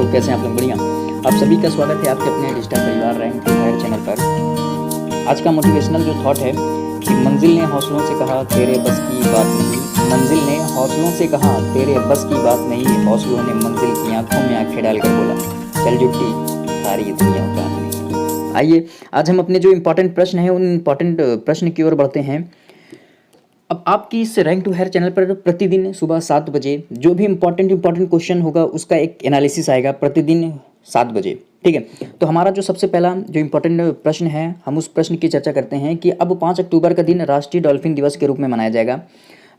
दोस्तों, कैसे हैं आप लोग? बढ़िया। आप सभी का स्वागत है आपके अपने डिजिटल परिवार रैंक टू हायर चैनल पर। आज का मोटिवेशनल जो थॉट है कि मंजिल ने हौसलों से कहा तेरे बस की बात नहीं। मंजिल ने हौसलों से कहा तेरे बस की बात नहीं। हौसलों ने मंजिल की आंखों में आंखें डालकर बोला चल जुट्टी सारी दुनिया उतार नहीं। आइए आज हम अपने जो इम्पोर्टेंट प्रश्न हैं उन इम्पोर्टेंट प्रश्न की ओर बढ़ते हैं। अब आपकी इस रैंक टू हायर चैनल पर प्रतिदिन सुबह 7 बजे जो भी इम्पोर्टेंट क्वेश्चन होगा उसका एक एनालिसिस आएगा प्रतिदिन 7 बजे। ठीक है, तो हमारा जो सबसे पहला जो इम्पोर्टेंट प्रश्न है हम उस प्रश्न की चर्चा करते हैं कि अब 5 अक्टूबर का दिन राष्ट्रीय डॉल्फिन दिवस के रूप में मनाया जाएगा।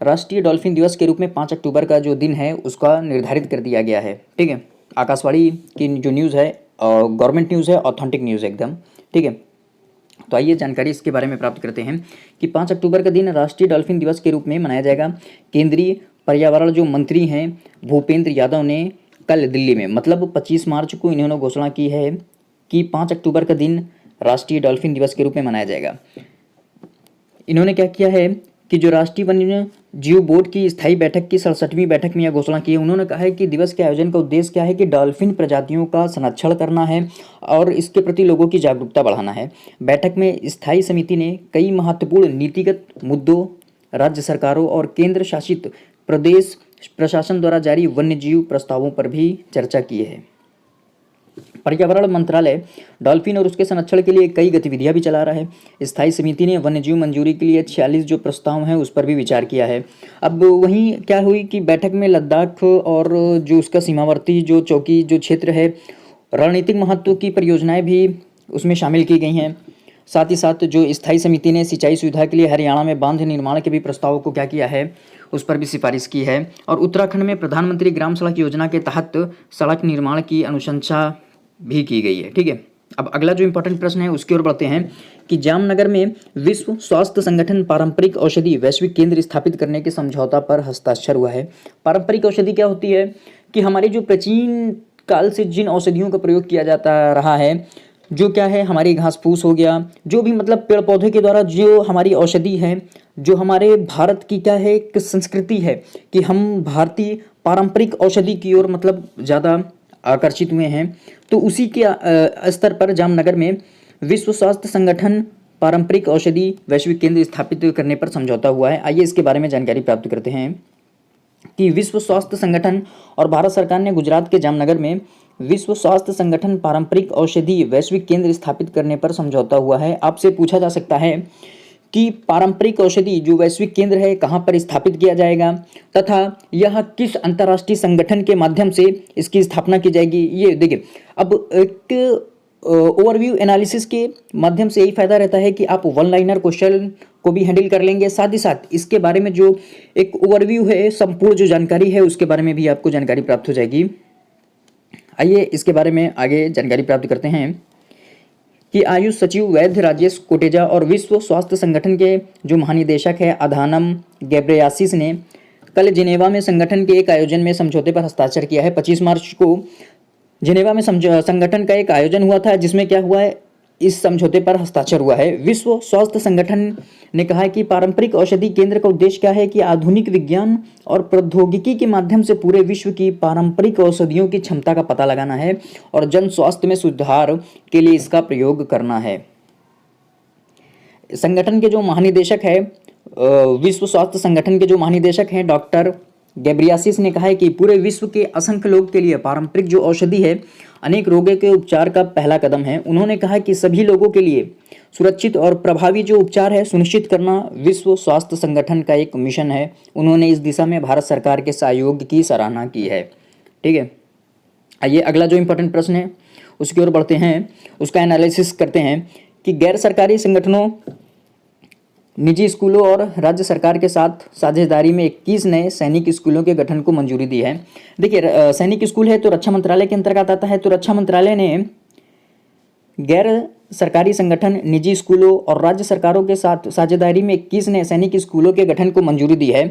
राष्ट्रीय डॉल्फिन दिवस के रूप में 5 अक्टूबर का जो दिन है उसका निर्धारित कर दिया गया है। ठीक है, आकाशवाणी की जो न्यूज़ है गवर्नमेंट न्यूज़ है, ऑथेंटिक न्यूज़ है एकदम। ठीक है, तो आइए जानकारी इसके बारे में प्राप्त करते हैं कि 5 अक्टूबर का दिन राष्ट्रीय डॉल्फिन दिवस के रूप में मनाया जाएगा। केंद्रीय पर्यावरण जो मंत्री हैं भूपेंद्र यादव ने कल दिल्ली में मतलब 25 मार्च को इन्होंने घोषणा की है कि 5 अक्टूबर का दिन राष्ट्रीय डॉल्फिन दिवस के रूप में मनाया जाएगा। इन्होंने क्या किया है कि जो राष्ट्रीय वन्य जीव बोर्ड की स्थायी बैठक की 67वीं बैठक में यह घोषणा की है। उन्होंने कहा है कि दिवस के आयोजन का उद्देश्य क्या है कि डॉल्फिन प्रजातियों का संरक्षण करना है और इसके प्रति लोगों की जागरूकता बढ़ाना है। बैठक में स्थायी समिति ने कई महत्वपूर्ण नीतिगत मुद्दों, राज्य सरकारों और केंद्र शासित प्रदेश प्रशासन द्वारा जारी वन्यजीव प्रस्तावों पर भी चर्चा की है। पर्यावरण मंत्रालय डॉल्फिन और उसके संरक्षण के लिए कई गतिविधियां भी चला रहा है। स्थायी समिति ने वन्यजीव मंजूरी के लिए 46 जो प्रस्ताव हैं उस पर भी विचार किया है। अब वहीं क्या हुई कि बैठक में लद्दाख और जो उसका सीमावर्ती जो चौकी जो क्षेत्र है रणनीतिक महत्व की परियोजनाएं भी उसमें शामिल की गई हैं। साथ ही साथ जो स्थायी समिति ने सिंचाई सुविधा के लिए हरियाणा में बांध निर्माण के भी प्रस्ताव को क्या किया है उस पर भी सिफारिश की है। और उत्तराखंड में प्रधानमंत्री ग्राम सड़क योजना के तहत सड़क निर्माण की अनुशंसा भी की गई है। ठीक है, अब अगला जो इम्पोर्टेंट प्रश्न है उसकी ओर बढ़ते हैं कि जामनगर में विश्व स्वास्थ्य संगठन पारंपरिक औषधि वैश्विक केंद्र स्थापित करने के समझौता पर हस्ताक्षर हुआ है। पारंपरिक औषधि क्या होती है कि हमारी जो प्राचीन काल से जिन औषधियों का प्रयोग किया जाता रहा है, जो क्या है हमारी घास फूस हो गया, जो भी मतलब पेड़ पौधे के द्वारा जो हमारी औषधि है, जो हमारे भारत की क्या है एक संस्कृति है कि हम भारतीय पारंपरिक औषधि की ओर मतलब ज़्यादा आकर्षित हुए हैं। तो उसी के स्तर पर जामनगर में विश्व स्वास्थ्य संगठन पारंपरिक औषधि वैश्विक केंद्र स्थापित करने पर समझौता हुआ है। आइए इसके बारे में जानकारी प्राप्त करते हैं कि विश्व स्वास्थ्य संगठन और भारत सरकार ने गुजरात के जामनगर में विश्व स्वास्थ्य संगठन पारंपरिक औषधि वैश्विक केंद्र स्थापित करने पर समझौता हुआ है। आपसे पूछा जा सकता है कि पारंपरिक औषधि जो वैश्विक केंद्र है कहाँ पर स्थापित किया जाएगा तथा यह किस अंतर्राष्ट्रीय संगठन के माध्यम से इसकी स्थापना की जाएगी। ये देखिए, अब एक ओवरव्यू एनालिसिस के माध्यम से यही फायदा रहता है कि आप वन लाइनर क्वेश्चन को भी हैंडल कर लेंगे, साथ ही साथ इसके बारे में जो एक ओवरव्यू है संपूर्ण जो जानकारी है उसके बारे में भी आपको जानकारी प्राप्त हो जाएगी। आइए इसके बारे में आगे जानकारी प्राप्त करते हैं कि आयुष सचिव वैद्य राजेश कोटेचा और विश्व स्वास्थ्य संगठन के जो महानिदेशक है अधानम गैब्रेयासिस ने कल जिनेवा में संगठन के एक आयोजन में समझौते पर हस्ताक्षर किया है। 25 मार्च को जिनेवा में संगठन का एक आयोजन हुआ था जिसमें क्या हुआ है इस समझौते पर हस्ताक्षर हुआ है। विश्व स्वास्थ्य संगठन ने कहा है कि पारंपरिक औषधि केंद्र का उद्देश्य क्या है कि आधुनिक विज्ञान और प्रौद्योगिकी के माध्यम से पूरे विश्व की पारंपरिक औषधियों की क्षमता का पता लगाना है और जन स्वास्थ्य में सुधार के लिए इसका प्रयोग करना है। संगठन के जो महानिदेशक है विश्व स्वास्थ्य संगठन के जो महानिदेशक हैं डॉक्टर गैब्रियासिस ने कहा है कि पूरे विश्व के असंख्य लोग के लिए पारंपरिक जो औषधि है अनेक रोगों के उपचार का पहला कदम है। उन्होंने कहा कि सभी लोगों के लिए सुरक्षित और प्रभावी जो उपचार है सुनिश्चित करना विश्व स्वास्थ्य संगठन का एक मिशन है। उन्होंने इस दिशा में भारत सरकार के सहयोग की सराहना की है। ठीक है, आइए अगला जो इम्पोर्टेंट प्रश्न है उसकी ओर बढ़ते हैं, उसका एनालिसिस करते हैं कि गैर सरकारी संगठनों निजी स्कूलों और राज्य सरकार के साथ साझेदारी में 21 नए सैनिक स्कूलों के गठन को मंजूरी दी है। देखिए, सैनिक स्कूल है तो रक्षा मंत्रालय के अंतर्गत आता है, तो रक्षा मंत्रालय ने गैर सरकारी संगठन निजी स्कूलों और राज्य सरकारों के साथ साझेदारी में 21 नए सैनिक स्कूलों के गठन को मंजूरी दी है।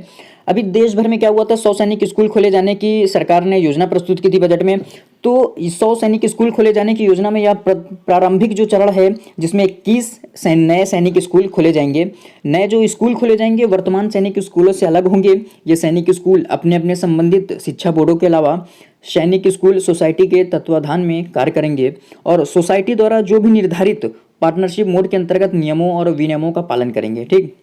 अभी देश भर में क्या हुआ था 100 सैनिक स्कूल खोले जाने की सरकार ने योजना प्रस्तुत की थी बजट में। तो 100 सैनिक स्कूल खोले जाने की योजना में यह प्रारंभिक जो चरण है जिसमें 21 नए सैनिक स्कूल खोले जाएंगे। नए जो स्कूल खोले जाएंगे वर्तमान सैनिक स्कूलों से अलग होंगे। ये सैनिक स्कूल अपने अपने संबंधित शिक्षा बोर्डों के अलावा सैनिक स्कूल सोसाइटी के तत्वाधान में कार्य करेंगे और सोसाइटी द्वारा जो भी निर्धारित पार्टनरशिप मोड के अंतर्गत नियमों और विनियमों का पालन करेंगे। ठीक,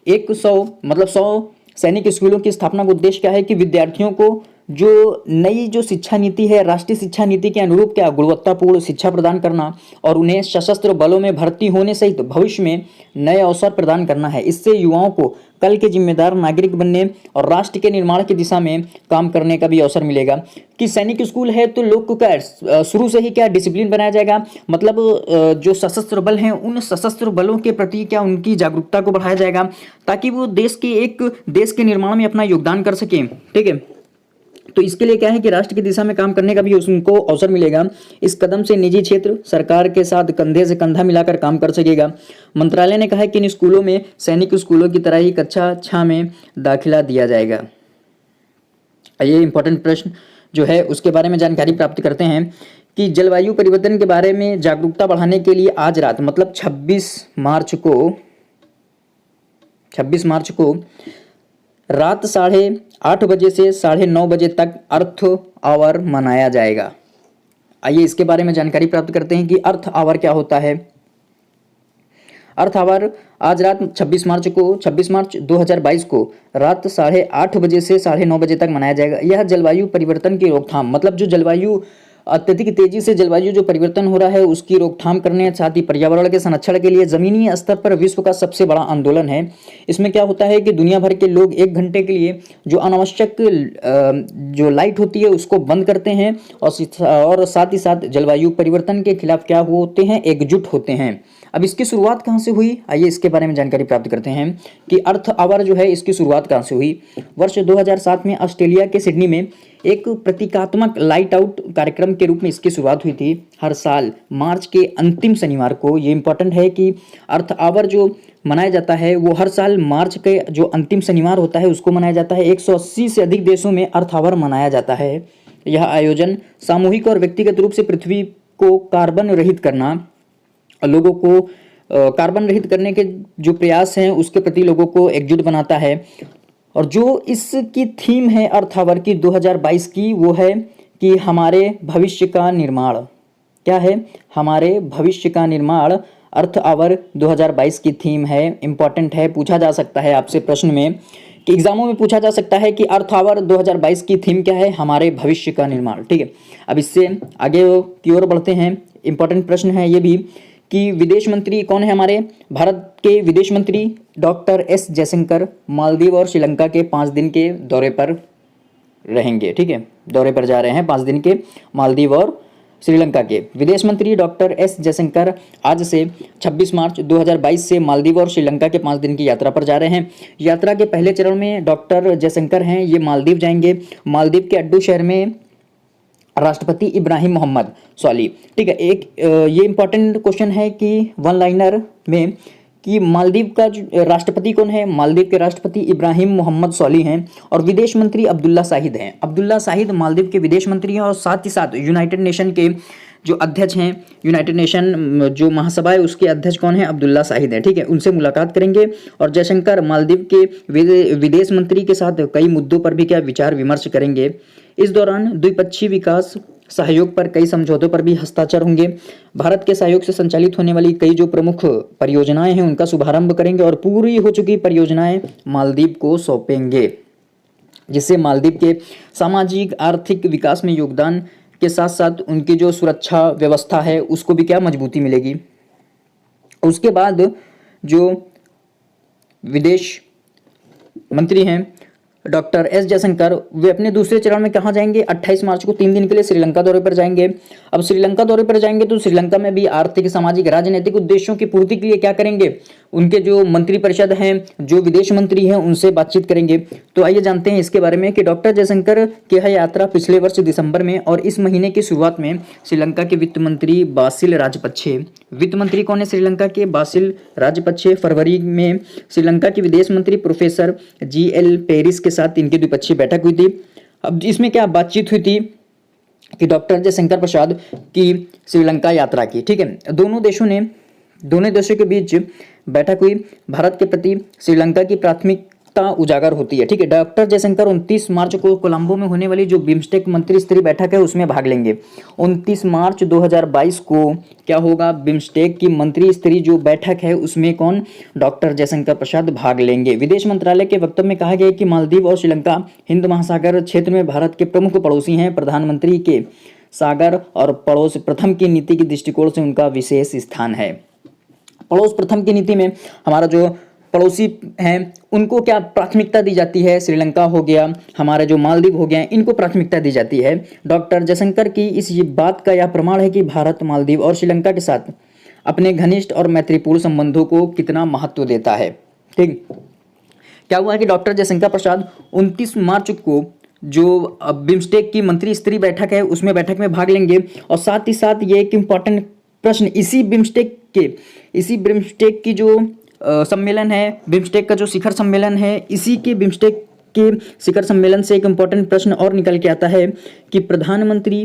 100 सैनिक स्कूलों की स्थापना का उद्देश्य क्या है कि विद्यार्थियों को जो नई जो शिक्षा नीति है, राष्ट्रीय शिक्षा नीति के अनुरूप क्या गुणवत्तापूर्ण शिक्षा प्रदान करना और उन्हें सशस्त्र बलों में भर्ती होने सहित भविष्य में नए अवसर प्रदान करना है। इससे युवाओं को कल के जिम्मेदार नागरिक बनने और राष्ट्र के निर्माण की दिशा में काम करने का भी अवसर मिलेगा। कि सैनिक स्कूल है तो लोग को क्या शुरू से ही क्या डिसिप्लिन बनाया जाएगा, मतलब जो सशस्त्र बल हैं उन सशस्त्र बलों के प्रति क्या उनकी जागरूकता को बढ़ाया जाएगा ताकि वो देश के निर्माण में अपना योगदान कर सकें। ठीक है, तो इसके लिए क्या है कि राष्ट्र की दिशा में काम करने का भी उनको अवसर मिलेगा। इस कदम से निजी क्षेत्र सरकार के साथ कंधे से कंधा मिलाकर काम कर सकेगा। मंत्रालय ने कहा है कि इन स्कूलों में सैनिक स्कूलों की तरह ही कक्षा 6 में दाखिला दिया जाएगा। ये इंपॉर्टेंट प्रश्न जो है उसके बारे में जानकारी प्राप्त करते हैं कि जलवायु परिवर्तन के बारे में जागरूकता बढ़ाने के लिए आज रात मतलब 26 मार्च को रात 8:30 बजे से 9:30 बजे तक अर्थ आवर मनाया जाएगा। आइए इसके बारे में जानकारी प्राप्त करते हैं कि अर्थ आवर क्या होता है। अर्थ आवर आज रात 26 मार्च 2022 को रात 8:30 बजे से 9:30 बजे तक मनाया जाएगा। यह जलवायु परिवर्तन की रोकथाम, मतलब जो जलवायु अत्यधिक तेजी से जलवायु जो परिवर्तन हो रहा है उसकी रोकथाम करने साथ ही पर्यावरण के संरक्षण के लिए जमीनी स्तर पर विश्व का सबसे बड़ा आंदोलन है। इसमें क्या होता है कि दुनिया भर के लोग 1 घंटे के लिए जो अनावश्यक जो लाइट होती है उसको बंद करते हैं और साथ ही साथ जलवायु परिवर्तन के खिलाफ क्या होते हैं, एकजुट होते हैं। अब इसकी शुरुआत कहाँ से हुई, आइए इसके बारे में जानकारी प्राप्त करते हैं कि अर्थ आवर जो है इसकी शुरुआत कहाँ से हुई। वर्ष 2007 में ऑस्ट्रेलिया के सिडनी में एक प्रतीकात्मक लाइट आउट कार्यक्रम के रूप में इसकी शुरुआत हुई थी। हर साल मार्च के अंतिम शनिवार को, ये इंपॉर्टेंट है कि अर्थ आवर जो मनाया जाता है वो हर साल मार्च के जो अंतिम शनिवार होता है उसको मनाया जाता है। 180 से अधिक देशों में अर्थ आवर मनाया जाता है। यह आयोजन सामूहिक और व्यक्तिगत रूप से पृथ्वी को कार्बन रहित करना, लोगों को कार्बन रहित करने के जो प्रयास हैं उसके प्रति लोगों को एकजुट बनाता है। और जो इसकी थीम है अर्थ आवर की 2022 की वो है कि हमारे भविष्य का निर्माण। क्या है, हमारे भविष्य का निर्माण अर्थ आवर 2022 की थीम है। इंपॉर्टेंट है, पूछा जा सकता है आपसे प्रश्न में कि एग्जामों में पूछा जा सकता है कि अर्थ आवर 2022 की थीम क्या है, हमारे भविष्य का निर्माण। ठीक है, अब इससे आगे की ओर बढ़ते हैं। इंपॉर्टेंट प्रश्न है ये भी कि विदेश मंत्री कौन है हमारे भारत के विदेश मंत्री डॉक्टर एस जयशंकर मालदीव और श्रीलंका के 5 दिन के दौरे पर रहेंगे। ठीक है, दौरे पर जा रहे हैं 5 दिन के मालदीव और श्रीलंका के विदेश मंत्री डॉक्टर एस जयशंकर आज से 26 मार्च 2022 से मालदीव और श्रीलंका के 5 दिन की यात्रा पर जा रहे हैं। यात्रा के पहले चरण में डॉक्टर जयशंकर हैं ये मालदीव जाएंगे। मालदीव के अड्डू शहर में राष्ट्रपति इब्राहिम मोहम्मद सोली। ठीक है, एक ये इंपॉर्टेंट क्वेश्चन है कि वन लाइनर में कि मालदीव का राष्ट्रपति कौन है। मालदीव के राष्ट्रपति इब्राहिम मोहम्मद सोली हैं और विदेश मंत्री अब्दुल्ला शाहिद हैं। अब्दुल्ला शाहिद मालदीव के विदेश मंत्री हैं और साथ ही साथ यूनाइटेड नेशन के जो अध्यक्ष हैं, यूनाइटेड नेशन जो महासभा है उसके अध्यक्ष कौन है, अब्दुल्ला शाहिद हैं। ठीक है, उनसे मुलाकात करेंगे और जयशंकर मालदीव के विदेश मंत्री के साथ कई मुद्दों पर भी क्या विचार विमर्श करेंगे। इस दौरान द्विपक्षीय विकास सहयोग पर कई समझौतों पर भी हस्ताक्षर होंगे। भारत के सहयोग से संचालित होने वाली कई जो प्रमुख परियोजनाएं हैं उनका शुभारंभ करेंगे और पूरी हो चुकी परियोजनाएं मालदीव को सौंपेंगे, जिससे मालदीव के सामाजिक आर्थिक विकास में योगदान के साथ साथ उनकी जो सुरक्षा व्यवस्था है उसको भी क्या मजबूती मिलेगी। उसके बाद जो विदेश मंत्री हैं डॉक्टर एस जयशंकर वे अपने दूसरे चरण में कहाँ जाएंगे, 28 मार्च को 3 दिन के लिए श्रीलंका दौरे पर जाएंगे। अब श्रीलंका दौरे पर जाएंगे तो श्रीलंका में भी आर्थिक, सामाजिक, राजनीतिक उद्देश्यों की पूर्ति के लिए क्या करेंगे, उनके जो मंत्री परिषद हैं, जो विदेश मंत्री हैं उनसे बातचीत करेंगे। तो आइए जानते हैं इसके बारे में कि डॉक्टर जयशंकर की यह यात्रा पिछले वर्ष दिसंबर में और इस महीने की शुरुआत में श्रीलंका के वित्त मंत्री बासिल राजपक्षे, वित्त मंत्री कौन है श्रीलंका के, बासिल राजपक्षे, फरवरी में श्रीलंका के विदेश मंत्री प्रोफेसर GL पेरिस के साथ इनकी द्विपक्षीय बैठक हुई थी। अब इसमें क्या बातचीत हुई थी कि डॉक्टर जयशंकर प्रसाद की श्रीलंका यात्रा की। ठीक है, दोनों देशों के बीच बैठक हुई। भारत के प्रति श्रीलंका की प्राथमिक वास्तविकता उजागर होती है। ठीक है, डॉक्टर जयशंकर 29 मार्च को कोलंबो में होने वाली जो बिम्स्टेक मंत्री स्तरीय बैठक है उसमें भाग लेंगे। 29 मार्च 2022 को क्या होगा, बिम्स्टेक की मंत्री स्तरीय जो बैठक है उसमें कौन, डॉक्टर जयशंकर प्रसाद भाग लेंगे। विदेश मंत्रालय के वक्तव्य में कहा गया है कि मालदीव और श्रीलंका हिंद महासागर क्षेत्र में भारत के प्रमुख पड़ोसी हैं। प्रधानमंत्री के सागर और पड़ोस प्रथम की नीति के दृष्टिकोण से उनका विशेष स्थान है। पड़ोस प्रथम की नीति में हमारा जो पड़ोसी हैं उनको क्या प्राथमिकता दी जाती है, श्रीलंका हो गया, हमारे जो मालदीव हो गया, इनको प्राथमिकता दी जाती है। डॉक्टर जयशंकर की इस बात का यह प्रमाण है कि भारत मालदीव और श्रीलंका के साथ अपने घनिष्ठ और मैत्रीपूर्ण संबंधों को कितना महत्व देता है। ठीक, क्या हुआ है कि डॉक्टर जयशंकर प्रसाद 29 मार्च को जो बिम्स्टेक की मंत्री स्तरीय बैठक है उसमें बैठक में भाग लेंगे और साथ ही साथ ये एक इम्पॉर्टेंट प्रश्न इसी बिम्स्टेक की जो सम्मेलन है, बिम्स्टेक का जो शिखर सम्मेलन है, इसी के बिम्स्टेक के शिखर सम्मेलन से एक इम्पॉर्टेंट प्रश्न और निकल के आता है कि प्रधानमंत्री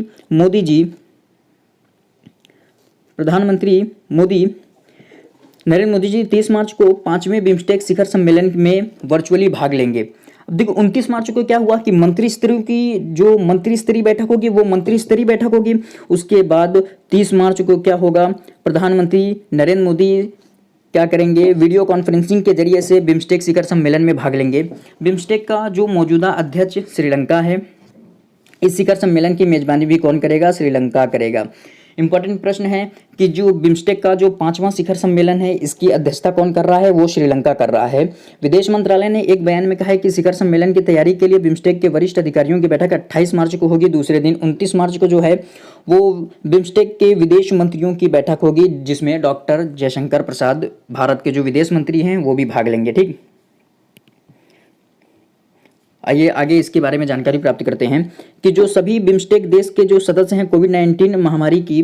नरेंद्र मोदी जी 30 मार्च को 5वें बिम्स्टेक शिखर सम्मेलन में वर्चुअली भाग लेंगे। अब देखो 29 मार्च को क्या हुआ कि मंत्री स्तरीय बैठक होगी वो मंत्री स्तरीय बैठक होगी। उसके बाद 30 मार्च को क्या होगा, प्रधानमंत्री नरेंद्र मोदी क्या करेंगे, वीडियो कॉन्फ्रेंसिंग के जरिए से बिम्स्टेक शिखर सम्मेलन में भाग लेंगे। बिम्स्टेक का जो मौजूदा अध्यक्ष श्रीलंका है, इस शिखर सम्मेलन की मेजबानी भी कौन करेगा, श्रीलंका करेगा। इंपॉर्टेंट प्रश्न है कि जो बिम्स्टेक का जो 5वां शिखर सम्मेलन है इसकी अध्यक्षता कौन कर रहा है, वो श्रीलंका कर रहा है। विदेश मंत्रालय ने एक बयान में कहा है कि शिखर सम्मेलन की तैयारी के लिए बिम्स्टेक के वरिष्ठ अधिकारियों की बैठक 28 मार्च को होगी। दूसरे दिन 29 मार्च को जो है वो बिम्स्टेक के विदेश मंत्रियों की बैठक होगी जिसमें डॉक्टर जयशंकर प्रसाद, भारत के जो विदेश मंत्री हैं, वो भी भाग लेंगे। ठीक, आइए आगे इसके बारे में जानकारी प्राप्त करते हैं कि जो सभी बिम्स्टेक देश के जो सदस्य हैं कोविड-19 महामारी की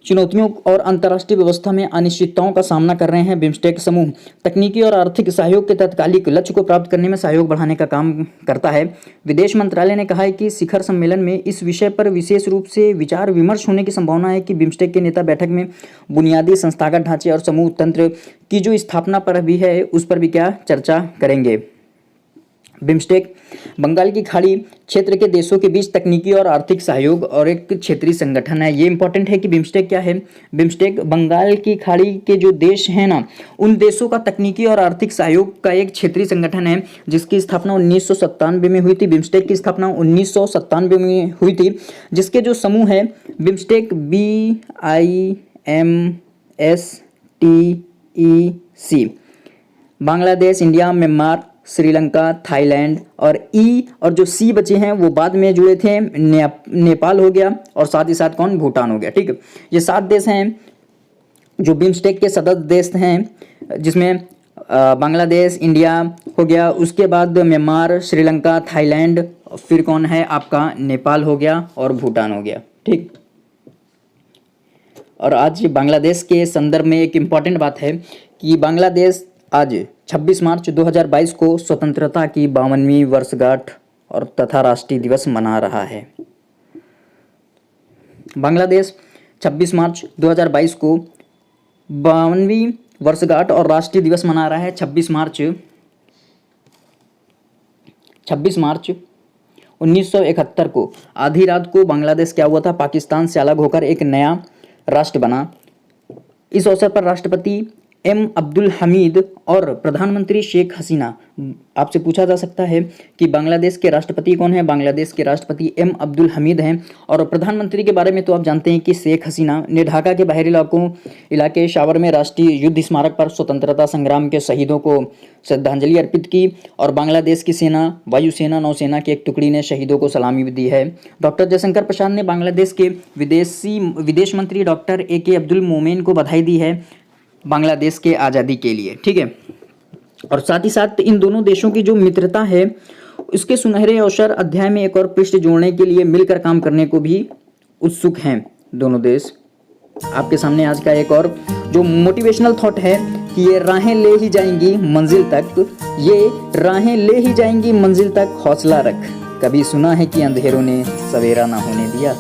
चुनौतियों और अंतर्राष्ट्रीय व्यवस्था में अनिश्चितताओं का सामना कर रहे हैं। बिम्स्टेक समूह तकनीकी और आर्थिक सहयोग के तत्कालिक लक्ष्य को प्राप्त करने में सहयोग बढ़ाने का काम करता है। विदेश मंत्रालय ने कहा है कि शिखर सम्मेलन में इस विषय पर विशेष रूप से विचार विमर्श होने की संभावना है कि बिम्स्टेक के नेता बैठक में बुनियादी संस्थागत ढांचे और समूह तंत्र की जो स्थापना पर भी है उस पर भी क्या चर्चा करेंगे। बिम्स्टेक बंगाल की खाड़ी क्षेत्र के देशों के बीच तकनीकी और आर्थिक सहयोग और एक क्षेत्रीय संगठन है। ये इंपॉर्टेंट है कि बिम्स्टेक क्या है, बिम्स्टेक बंगाल की खाड़ी के जो देश हैं ना, उन देशों का तकनीकी और आर्थिक सहयोग का एक क्षेत्रीय संगठन है जिसकी स्थापना 1997 में हुई थी। बिम्स्टेक की स्थापना 1997 में हुई थी, जिसके जो समूह है BIMSTEC BIMSTEC, Bangladesh, India, Myanmar, Sri Lanka, Thailand और और जो सी बचे हैं वो बाद में जुड़े थे, नेपाल हो गया और साथ ही साथ कौन, भूटान हो गया। ठीक है, ये 7 देश हैं जो बिम्स्टेक के सदस्य देश हैं, जिसमें बांग्लादेश, इंडिया हो गया, उसके बाद म्यांमार, श्रीलंका, थाईलैंड, फिर कौन है आपका, नेपाल हो गया और भूटान हो गया। ठीक, और आज बांग्लादेश के संदर्भ में एक इम्पॉर्टेंट बात है कि बांग्लादेश आज 26 मार्च 2022 को स्वतंत्रता की 52वीं वर्षगांठ और तथा राष्ट्रीय दिवस मना रहा है। बांग्लादेश 26 मार्च 2022 को 52वीं वर्षगांठ और राष्ट्रीय दिवस मना रहा है। 26 मार्च 1971 को आधी रात को बांग्लादेश क्या हुआ था, पाकिस्तान से अलग होकर एक नया राष्ट्र बना। इस अवसर पर राष्ट्रपति अब्दुल हमीद और प्रधानमंत्री शेख हसीना, आपसे पूछा जा सकता है कि बांग्लादेश के राष्ट्रपति कौन है, बांग्लादेश के राष्ट्रपति अब्दुल हमीद हैं और प्रधानमंत्री के बारे में तो आप जानते हैं कि शेख हसीना ने ढाका के बाहरी इलाके शावर में राष्ट्रीय युद्ध स्मारक पर स्वतंत्रता संग्राम के शहीदों को श्रद्धांजलि अर्पित की और बांग्लादेश की सेना, वायुसेना, नौसेना की एक टुकड़ी ने शहीदों को सलामी भी दी है। डॉक्टर जयशंकर प्रसाद ने बांग्लादेश के विदेश मंत्री डॉक्टर AK अब्दुल मोमेन को बधाई दी है बांग्लादेश के आज़ादी के लिए। ठीक है, और साथ ही साथ इन दोनों देशों की जो मित्रता है उसके सुनहरे अवसर अध्याय में एक और पृष्ठ जोड़ने के लिए मिलकर काम करने को भी उत्सुक हैं दोनों देश। आपके सामने आज का एक और जो मोटिवेशनल थॉट है कि ये राहें ले ही जाएंगी मंजिल तक, ये राहें ले ही जाएंगी मंजिल तक, हौसला रख। कभी सुना है कि अंधेरों ने सवेरा ना होने दिया,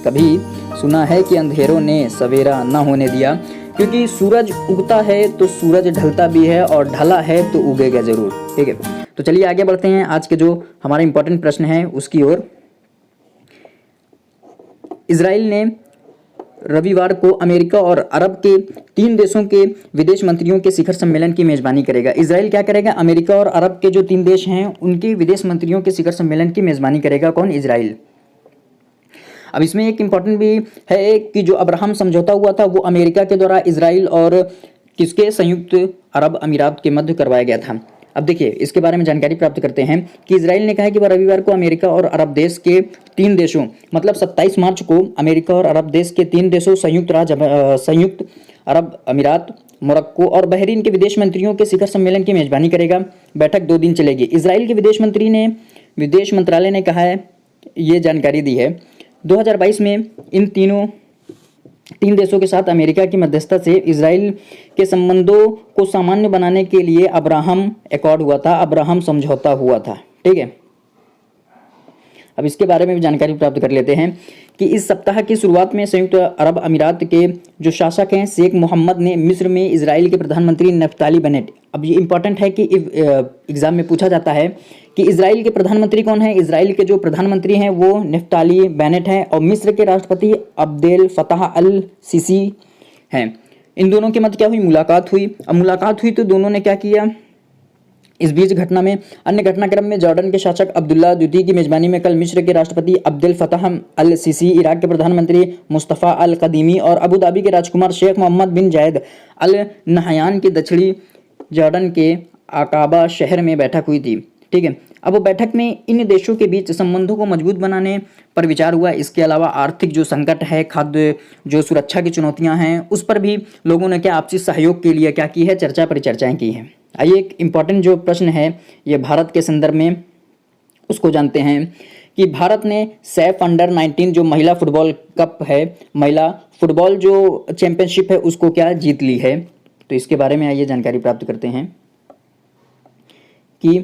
कभी सुना है कि अंधेरों ने सवेरा ना होने दिया, क्योंकि सूरज उगता है तो सूरज ढलता भी है और ढला है तो उगेगा जरूर। ठीक है। तो चलिए आगे बढ़ते हैं आज के जो हमारा इंपॉर्टेंट प्रश्न है उसकी ओर। इजराइल ने रविवार को अमेरिका और अरब के 3 देशों के विदेश मंत्रियों के शिखर सम्मेलन की मेजबानी करेगा। इजराइल क्या करेगा? अमेरिका और अरब के जो 3 देश हैं उनके विदेश मंत्रियों के शिखर सम्मेलन की मेजबानी करेगा। कौन? इजराइल। अब इसमें एक इम्पॉर्टेंट भी है कि जो अब्राहम समझौता हुआ था वो अमेरिका के द्वारा इजराइल और किसके? संयुक्त अरब अमीरात के मध्य करवाया गया था। अब देखिए इसके बारे में जानकारी प्राप्त करते हैं कि इजराइल ने कहा है कि वह रविवार को अमेरिका और अरब देश के 3 देशों मतलब 27 मार्च को अमेरिका और अरब देश के 3 देशों संयुक्त अरब अमीरात, मोरक्को और बहरीन के विदेश मंत्रियों के शिखर सम्मेलन की मेजबानी करेगा। बैठक 2 दिन चलेगी। इजराइल के विदेश मंत्रालय ने कहा है, ये जानकारी दी है 2022 में इन 3 देशों के साथ अमेरिका की मध्यस्थता से इजराइल के संबंधों को सामान्य बनाने के लिए अब्राहम एकॉर्ड हुआ था, अब्राहम समझौता हुआ था। ठीक है, अब इसके बारे में भी जानकारी प्राप्त कर लेते हैं कि इस सप्ताह की शुरुआत में संयुक्त अरब अमीरात के जो शासक हैं शेख मोहम्मद ने मिस्र में इजराइल के प्रधानमंत्री नफ्ताली बेनेट, अब ये इंपॉर्टेंट है कि एग्जाम में पूछा जाता है कि इजराइल के प्रधानमंत्री कौन है? इजराइल के जो प्रधानमंत्री हैं वो नफ्ताली बेनेट हैं और मिस्र के राष्ट्रपति अब्देल फताह अल सीसी हैं। इन दोनों के मध्य क्या हुई? मुलाकात हुई। अब मुलाकात हुई तो दोनों ने क्या किया? इस बीच घटना में अन्य घटनाक्रम में जॉर्डन के शासक अब्दुल्ला द्वितीय की मेजबानी में कल मिस्र के राष्ट्रपति अब्देल फताह अल सीसी, इराक के प्रधानमंत्री मुस्तफ़ा अल कदीमी और अबू धाबी के राजकुमार शेख मोहम्मद बिन जायद अल नहयान के दक्षिणी जॉर्डन के अकाबा शहर में बैठक हुई थी। ठीक है, अब बैठक में इन देशों के बीच संबंधों को मजबूत बनाने पर विचार हुआ। इसके अलावा आर्थिक जो संकट है, खाद्य जो सुरक्षा की चुनौतियां हैं, उस पर भी लोगों ने क्या आपसी सहयोग के लिए क्या की है? चर्चा परिचर्चाएं की हैं। आइए एक इम्पॉर्टेंट जो प्रश्न है ये भारत के संदर्भ में उसको जानते हैं कि भारत ने सैफ अंडर 19 जो महिला फुटबॉल कप है, महिला फुटबॉल जो चैंपियनशिप है उसको क्या जीत ली है। तो इसके बारे में आइए जानकारी प्राप्त करते हैं कि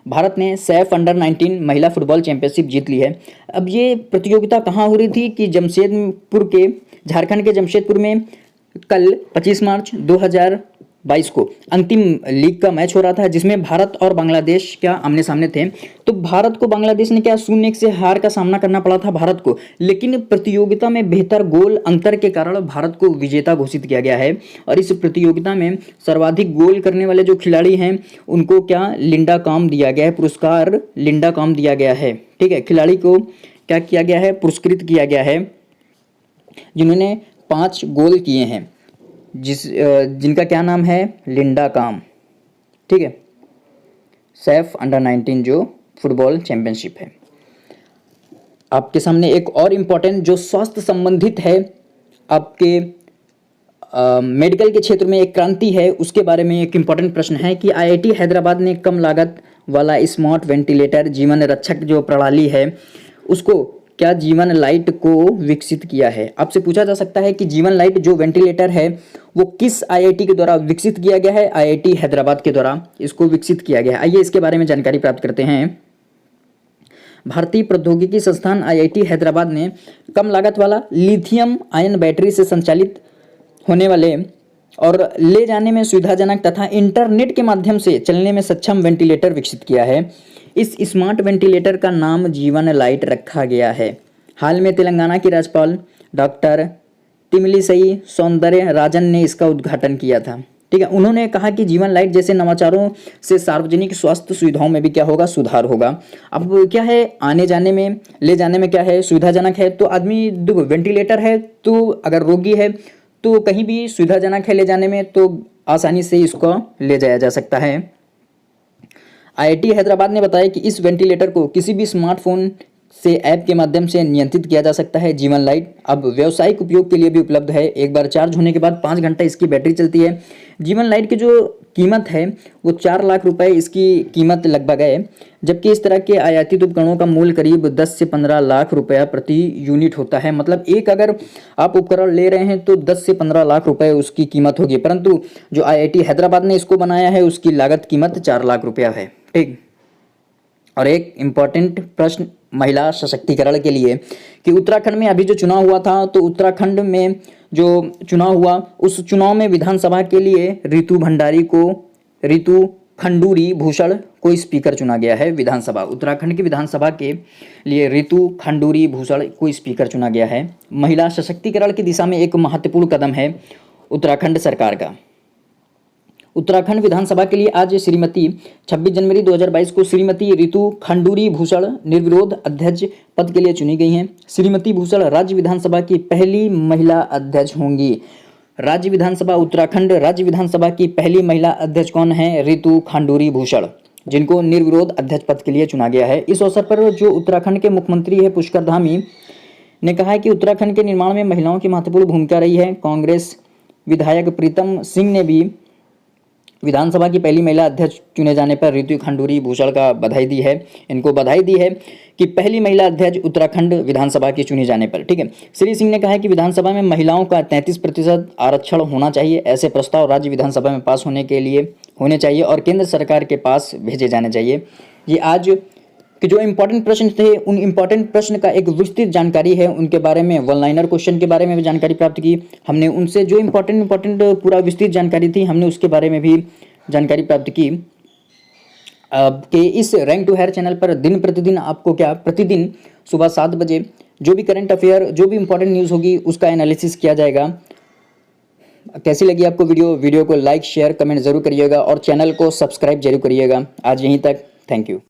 भारत ने सैफ अंडर 19 महिला फुटबॉल चैंपियनशिप जीत ली है। अब ये प्रतियोगिता कहाँ हो रही थी कि झारखंड के जमशेदपुर में कल 25 मार्च 2022 को अंतिम लीग का मैच हो रहा था जिसमें भारत और बांग्लादेश क्या आमने सामने थे। तो भारत को बांग्लादेश ने क्या 0-1 से हार का सामना करना पड़ा था भारत को, लेकिन प्रतियोगिता में बेहतर गोल अंतर के कारण भारत को विजेता घोषित किया गया है। और इस प्रतियोगिता में सर्वाधिक गोल करने वाले जो खिलाड़ी हैं उनको क्या लिंडा काम दिया गया है, पुरस्कार लिंडा काम दिया गया है। ठीक है, खिलाड़ी को क्या किया गया है? पुरस्कृत किया गया है जिन्होंने 5 गोल किए हैं, जिनका क्या नाम है? लिंडा काम। ठीक है, सैफ अंडर 19 जो फुटबॉल चैंपियनशिप है। आपके सामने एक और इम्पॉर्टेंट जो स्वास्थ्य संबंधित है, आपके मेडिकल के क्षेत्र में एक क्रांति है, उसके बारे में एक इम्पॉर्टेंट प्रश्न है कि आईआईटी हैदराबाद ने कम लागत वाला स्मार्ट वेंटिलेटर जीवन रक्षक जो प्रणाली है उसको क्या जीवन लाइट को विकसित किया है। आपसे पूछा जा सकता है कि जीवन लाइट जो वेंटिलेटर है वो किस आईआईटी के द्वारा विकसित किया गया है? आईआईटी हैदराबाद के द्वारा इसको विकसित किया गया है। आइए इसके बारे में जानकारी प्राप्त करते हैं। भारतीय प्रौद्योगिकी संस्थान आईआईटी हैदराबाद ने कम लागत वाला लिथियम आयन बैटरी से संचालित होने वाले और ले जाने में सुविधाजनक तथा इंटरनेट के माध्यम से चलने में सक्षम वेंटिलेटर विकसित किया है। इस स्मार्ट वेंटिलेटर का नाम जीवन लाइट रखा गया है। हाल में तेलंगाना की राज्यपाल डॉक्टर तमिलिसई सौंदर्य राजन ने इसका उद्घाटन किया था। ठीक है, उन्होंने कहा कि जीवन लाइट जैसे नवाचारों से सार्वजनिक स्वास्थ्य सुविधाओं में भी क्या होगा? सुधार होगा। अब क्या है, आने जाने में ले जाने में क्या है? सुविधाजनक है। तो आदमी देखो वेंटिलेटर है तो अगर रोगी है तो कहीं भी सुविधाजनक है ले जाने में, तो आसानी से इसको ले जाया जा सकता है। आईआईटी हैदराबाद ने बताया कि इस वेंटिलेटर को किसी भी स्मार्टफोन से ऐप के माध्यम से नियंत्रित किया जा सकता है। जीवन लाइट अब व्यावसायिक उपयोग के लिए भी उपलब्ध है। एक बार चार्ज होने के बाद 5 घंटा इसकी बैटरी चलती है। जीवन लाइट की जो कीमत है वो 4 लाख रुपए इसकी कीमत लगभग है, जबकि इस तरह के आयातित उपकरणों का मूल्य करीब 10 से 15 लाख रुपया प्रति यूनिट होता है। मतलब एक अगर आप उपकरण ले रहे हैं तो 10 से 15 लाख रुपए उसकी कीमत होगी, परंतु जो आईआईटी हैदराबाद ने इसको बनाया है उसकी लागत कीमत 4 लाख रुपया है। ठीक, और एक इम्पॉर्टेंट प्रश्न महिला सशक्तिकरण के लिए कि उत्तराखंड में अभी जो चुनाव हुआ था तो उत्तराखंड में जो चुनाव हुआ उस चुनाव में विधानसभा के लिए रितु खंडूरी भूषण को स्पीकर चुना गया है विधानसभा। उत्तराखंड की विधानसभा के लिए ऋतु खंडूरी भूषण को स्पीकर चुना गया है। महिला सशक्तिकरण की दिशा में एक महत्वपूर्ण कदम है उत्तराखंड सरकार का। उत्तराखंड विधानसभा के लिए आज श्रीमती 26 जनवरी 2022 को श्रीमती ऋतु खंडूरी भूषण निर्विरोध अध्यक्ष पद के लिए चुनी गई हैं। श्रीमती भूषण राज्य विधानसभा की पहली महिला अध्यक्ष होंगी। राज्य विधानसभा उत्तराखंड राज्य विधानसभा की पहली महिला अध्यक्ष कौन है? ऋतु खंडूरी भूषण, जिनको निर्विरोध अध्यक्ष पद के लिए चुना गया है। इस अवसर पर जो उत्तराखंड के मुख्यमंत्री है पुष्कर धामी ने कहा है कि उत्तराखंड के निर्माण में महिलाओं की महत्वपूर्ण भूमिका रही है। कांग्रेस विधायक प्रीतम सिंह ने भी विधानसभा की पहली महिला अध्यक्ष चुने जाने पर ऋतु खंडूरी भूषण का बधाई दी है। इनको बधाई दी है कि पहली महिला अध्यक्ष उत्तराखंड विधानसभा की चुने जाने पर। ठीक है, श्री सिंह ने कहा है कि विधानसभा में महिलाओं का 33% आरक्षण होना चाहिए। ऐसे प्रस्ताव राज्य विधानसभा में पास होने चाहिए और केंद्र सरकार के पास भेजे जाने चाहिए। ये आज कि जो इम्पोर्टेंट प्रश्न थे उन इम्पोर्टेंट प्रश्न का एक विस्तृत जानकारी है, उनके बारे में वन लाइनर क्वेश्चन के बारे में भी जानकारी प्राप्त की हमने। उनसे जो इम्पोर्टेंट पूरा विस्तृत जानकारी थी हमने उसके बारे में भी जानकारी प्राप्त की। कि इस रैंक टू हायर चैनल पर दिन प्रतिदिन आपको प्रतिदिन सुबह 7 बजे जो भी करंट अफेयर जो भी इंपॉर्टेंट न्यूज़ होगी उसका एनालिसिस किया जाएगा। कैसी लगी आपको वीडियो को लाइक शेयर कमेंट जरूर करिएगा और चैनल को सब्सक्राइब जरूर करिएगा। आज यहीं तक, थैंक यू।